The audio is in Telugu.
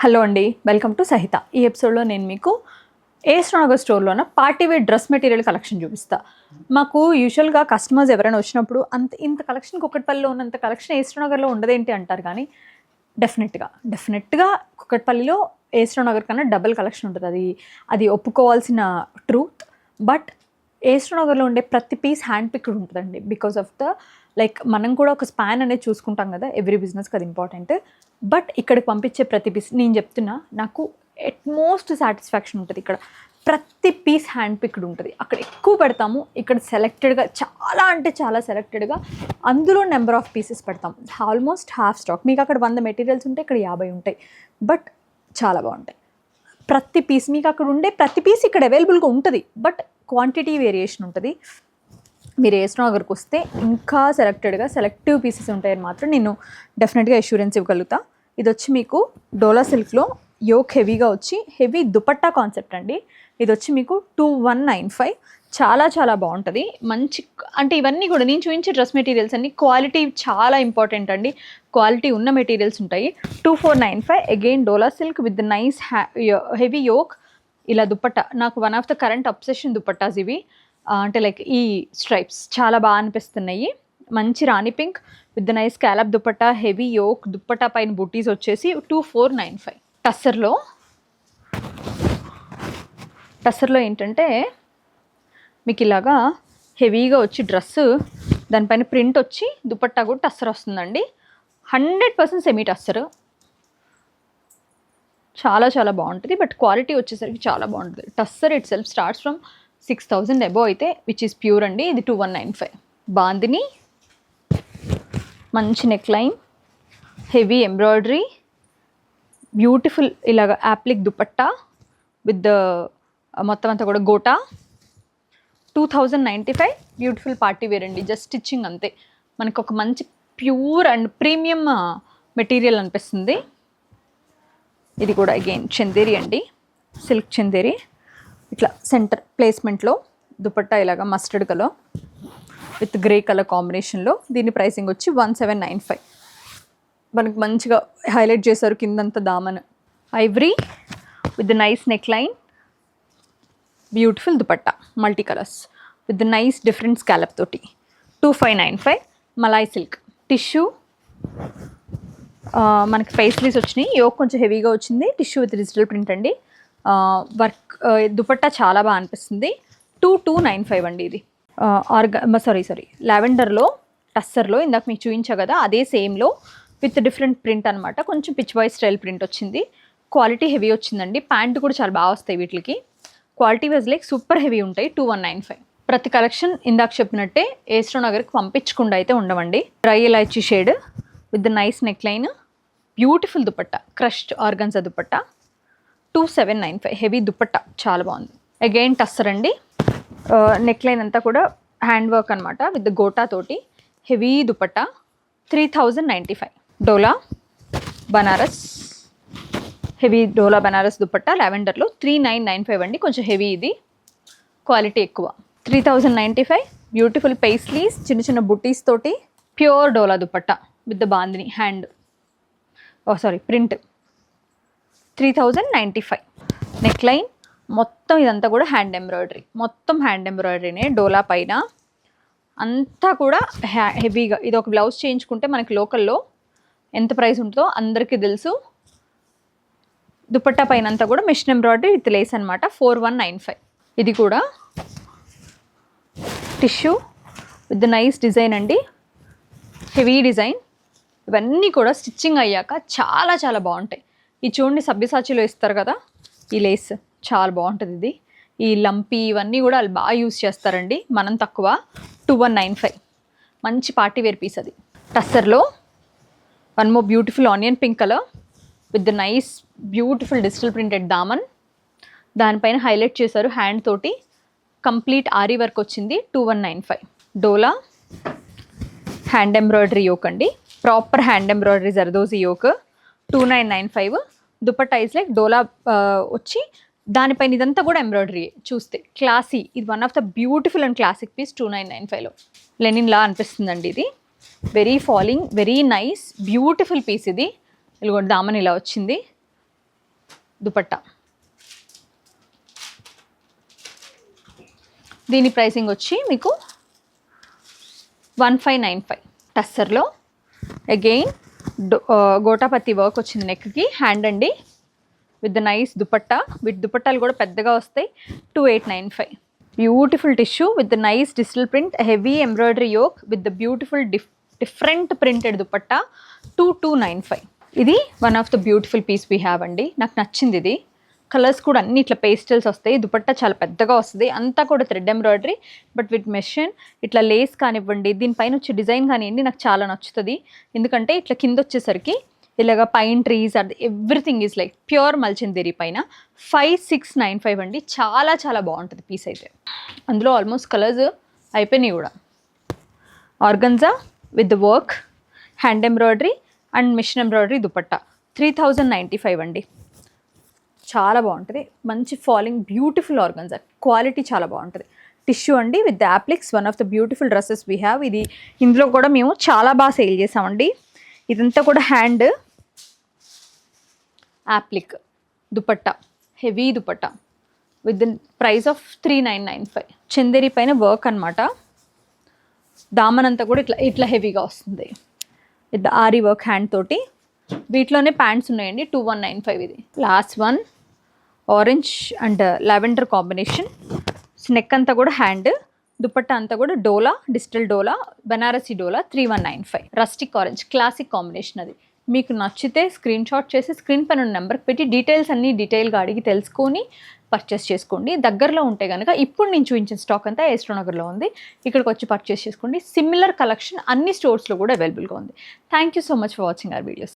హలో అండి, వెల్కమ్ టు సహిత. ఈ ఎపిసోడ్లో నేను మీకు ఏస్ట్రోనగర్ స్టోర్లోన party wear dress material collection చూపిస్తా. మాకు యూజువల్గా కస్టమర్స్ ఎవరైనా వచ్చినప్పుడు ఇంత కలెక్షన్ కుకట్పల్లిలో ఉన్నంత కలెక్షన్ ఏస్ట్రోనగర్లో ఉండదేంటి అంటారు. కానీ డెఫినెట్గా కుకట్పల్లిలో ఏస్ట్రోనగర్ కన్నా డబుల్ కలెక్షన్ ఉంటుంది. అది ఒప్పుకోవాల్సిన ట్రూత్. బట్ ఏస్ట్రోనగర్లో ఉండే ప్రతి పీస్ హ్యాండ్ పిక్డ్ ఉంటుందండి. బికాస్ ఆఫ్ ద మనం కూడా ఒక స్పాన్ అనేది చూసుకుంటాం కదా, ఎవ్రీ బిజినెస్కి అది ఇంపార్టెంట్. బట్ ఇక్కడికి పంపించే ప్రతి పీస్ నేను చెప్తున్నా, నాకు ఎట్మోస్ట్ సాటిస్ఫాక్షన్ ఉంటుంది. ఇక్కడ ప్రతి పీస్ హ్యాండ్ పిక్డ్ ఉంటుంది. అక్కడ ఎక్కువ పెడతాము, ఇక్కడ సెలెక్టెడ్గా చాలా సెలెక్టెడ్గా అందులో నెంబర్ ఆఫ్ పీసెస్ పెడతాం. Almost half stock. మీకు అక్కడ 100 మెటీరియల్స్ ఉంటాయి, ఇక్కడ 50 ఉంటాయి. బట్ చాలా బాగుంటాయి. ప్రతి పీస్ మీకు అక్కడ ఉండే ప్రతి పీస్ ఇక్కడ అవైలబుల్గా ఉంటుంది. బట్ క్వాంటిటీ వేరియేషన్ ఉంటుంది. మీరు ఏస్ట్రోనగర్కి వస్తే ఇంకా సెలెక్టివ్ పీసెస్ ఉంటాయని మాత్రం నేను డెఫినెట్గా అష్యూరెన్స్ ఇవ్వగలుగుతా. ఇది వచ్చి మీకు డోలా సిల్క్లో యోక్ హెవీగా వచ్చి హెవీ దుపట్టా కాన్సెప్ట్ అండి. ఇది వచ్చి మీకు 2195. చాలా బాగుంటుంది. మంచి అంటే ఇవన్నీ కూడా నేను చూపించే డ్రెస్ మెటీరియల్స్ అన్ని క్వాలిటీ చాలా ఇంపార్టెంట్ అండి. క్వాలిటీ ఉన్న మెటీరియల్స్ ఉంటాయి. 2495. Again dola silk with nice heavy yoke. ఇలా దుపట్టా నాకు one of the current obsession దుపట్టాస్ ఇవి. అంటే లైక్ ఈ స్ట్రైప్స్ చాలా బాగా అనిపిస్తున్నాయి. మంచి rani pink with nice scallop dupatta, heavy yoke dupatta పైన బుటీస్ వచ్చేసి 2495. టస్సర్లో ఏంటంటే మీకు ఇలాగా హెవీగా వచ్చి డ్రెస్సు దానిపైన ప్రింట్ వచ్చి దుపట్టా కూడా టస్సర్ వస్తుందండి. 100% సెమీ టస్సర్. చాలా బాగుంటుంది. బట్ క్వాలిటీ వచ్చేసరికి చాలా బాగుంటుంది. Tussar it self starts from 6000 above అయితే, విచ్ ఈస్ ప్యూర్ అండి. ఇది 2195. బాందిని మంచి neck line, heavy embroidery, beautiful ఇలాగ యాప్లిక్ దుపట్టా విత్ మొత్తం అంతా కూడా గోటా. 2095. బ్యూటిఫుల్ పార్టీ వేర్ అండి. జస్ట్ స్టిచ్చింగ్ అంతే. మనకు ఒక మంచి ప్యూర్ అండ్ ప్రీమియం మెటీరియల్ అనిపిస్తుంది. ఇది కూడా అగైన్ చందేరి అండి, సిల్క్ చందేరి. ఇట్లా సెంటర్ ప్లేస్మెంట్లో దుపట్టా ఇలాగా mustard colour with grey colour కాంబినేషన్లో. దీని ప్రైసింగ్ వచ్చి 1795. మనకు మంచిగా హైలైట్ చేశారు కిందంతా దామన్. Ivory with nice neck line, beautiful dupatta multi colours with nice different scallop తోటి. 2595. Malai silk tissue. మనకి ఫేస్లీస్ వచ్చినాయి. యోక్ కొంచెం హెవీగా వచ్చింది. టిష్యూ విత్ డిజిటల్ ప్రింట్ అండి. వర్క్ దుపట్టా చాలా బాగా అనిపిస్తుంది. 2295 అండి. ఇది సారీ లావెండర్లో టస్సర్లో ఇందాక మీకు చూపించా కదా, అదే సేమ్లో విత్ డిఫరెంట్ ప్రింట్ అనమాట. కొంచెం పిచ్ బాయ్ స్టైల్ ప్రింట్ వచ్చింది. క్వాలిటీ హెవీ వచ్చిందండి. ప్యాంట్ కూడా చాలా బాగా వస్తాయి వీటికి. Quality wise like super heavy ఉంటాయి. 2195. ప్రతి కలెక్షన్ ఇందాక చెప్పినట్టే ఏస్ట్రోనగర్కి పంపించకుండా అయితే ఉండవండి. Dry elaichi shade with nice neck line, beautiful dupatta, crushed organza dupatta. 2795. Heavy dupatta చాలా బాగుంది. అగైన్ టస్సర్ అండి. నెక్ లైన్ అంతా కూడా హ్యాండ్ వర్క్ అనమాట విత్ గోటా తోటి. హెవీ దుపట్టా. 3095. డోలా బనారస్, హెవీ డోలా బనారస్ దుపట్టా లావెండర్లో 3995 అండి. కొంచెం హెవీ, ఇది క్వాలిటీ ఎక్కువ. 3095. బ్యూటిఫుల్ పేస్లీస్ చిన్న బుటీస్ తోటి pure dola dupatta with bandhani hand print. 3095. Neck line మొత్తం ఇదంతా కూడా హ్యాండ్ ఎంబ్రాయిడరీనే. డోలా పైన అంతా కూడా హెవీగా. ఇది ఒక బ్లౌజ్ చేయించుకుంటే మనకి లోకల్లో ఎంత ప్రైస్ ఉంటుందో అందరికీ తెలుసు. దుపట్టా పైన అంతా కూడా మిషన్ ఎంబ్రాయిడరీ విత్ లేస్ అనమాట. 4195. ఇది కూడా టిష్యూ విత్ నైస్ డిజైన్ అండి, హెవీ డిజైన్. ఇవన్నీ కూడా స్టిచ్చింగ్ అయ్యాక చాలా బాగుంటాయి. ఈ చూడండి, సబ్బిసాచిలో ఇస్తారు కదా ఈ లేస్, చాలా బాగుంటుంది. ఇది ఈ లంపీ ఇవన్నీ కూడా వాళ్ళు బాగా యూస్ చేస్తారండి, మనం తక్కువ. 2195. మంచి పార్టీ వేర్ పీస్ అది. టస్సర్లో one more beautiful onion pink colour with nice beautiful digital printed దామన్. దానిపైన హైలైట్ చేశారు హ్యాండ్ తోటి. కంప్లీట్ ఆరీ వర్క్ వచ్చింది. 2195. డోలా హ్యాండ్ ఎంబ్రాయిడరీ యోక్ అండి, ప్రాపర్ హ్యాండ్ ఎంబ్రాయిడరీ జర్దోజీ యోక్. 2995. దుపట్టా ఇస్ లైక్ డోలా వచ్చి దానిపైన ఇదంతా కూడా ఎంబ్రాయిడరీ. చూస్తే క్లాసీ. ఇది one of the beautiful and classic piece. 2995లో లెనిన్ లా అనిపిస్తుందండి. ఇది very falling, very nice beautiful piece. ఇది ఇదిగోండి దామన్ ఇలా వచ్చింది. దుపట్టా. దీని ప్రైసింగ్ వచ్చి మీకు 1595. టస్సర్లో అగైన్ గోటాపత్తి వర్క్ వచ్చింది నెక్కి, హ్యాండ్ అండి, విత్ ద నైస్ దుపట్టా. విత్ దుపట్టాలు కూడా పెద్దగా వస్తాయి. 2895. Beautiful tissue with the nice digital print, heavy embroidery yoke with the beautiful different printed dupatta. 2295. ఇది one of the beautiful piece we have అండి. నాకు నచ్చింది ఇది. కలర్స్ కూడా అన్ని ఇట్లా పేస్టల్స్ వస్తాయి. దుపట్టా చాలా పెద్దగా వస్తుంది, అంతా కూడా thread embroidery but with machine. ఇట్లా లేస్ కానివ్వండి, దీనిపైన వచ్చే డిజైన్ కానివ్వండి నాకు చాలా నచ్చుతుంది. ఎందుకంటే ఇట్లా కింద వచ్చేసరికి ఇలాగ పైన్ ట్రీస్ అది ఎవ్రీథింగ్ ఈజ్ లైక్ ప్యూర్ మల్చిందేరి పైన. 5695 అండి. చాలా చాలా బాగుంటుంది పీస్ అయితే. అందులో ఆల్మోస్ట్ కలర్స్ అయిపోయినాయి కూడా. Organza with the work, hand embroidery and machine embroidery dupatta. 3095 అండి. చాలా బాగుంటుంది, మంచి ఫాలింగ్ బ్యూటిఫుల్ ఆర్గన్జా, క్వాలిటీ చాలా బాగుంటుంది. టిష్యూ అండి with the appliques, one of the beautiful dresses we have. ఇది ఇందులో కూడా మేము చాలా బాగా సేల్ చేసామండి. ఇదంతా కూడా hand appliqué dupatta, heavy dupatta with the price of 3995. Chanderi పైన వర్క్ అనమాట. దామన్ అంతా కూడా ఇట్లా ఇట్లా హెవీగా వస్తుంది with the ary work hand తోటి. వీటిలోనే ప్యాంట్స్ ఉన్నాయండి. 2195 ఇది. Last one orange and lavender combination. Neck అంతా కూడా హ్యాండ్, దుపట్టా అంతా కూడా డోలా, డిజిటల్ డోలా, బనారసి డోలా. 3195. Rustic orange classic combination. అది మీకు నచ్చితే స్క్రీన్ షాట్ చేసి స్క్రీన్ పైన నెంబర్కి పెట్టి డీటెయిల్స్ అన్నీ డీటెయిల్గా అడిగి తెలుసుకొని పర్చేస్ చేసుకోండి. దగ్గరలో ఉంటే కనుక ఇప్పుడు నేను చూపించిన స్టాక్ అంతా ఏస్ట్రో నగర్లో ఉంది, ఇక్కడికి వచ్చి పర్చేస్ చేసుకోండి. సిమిలర్ కలెక్షన్ అన్ని స్టోర్స్లో కూడా అవైలబుల్గా ఉంది. Thank you so much for watching our videos.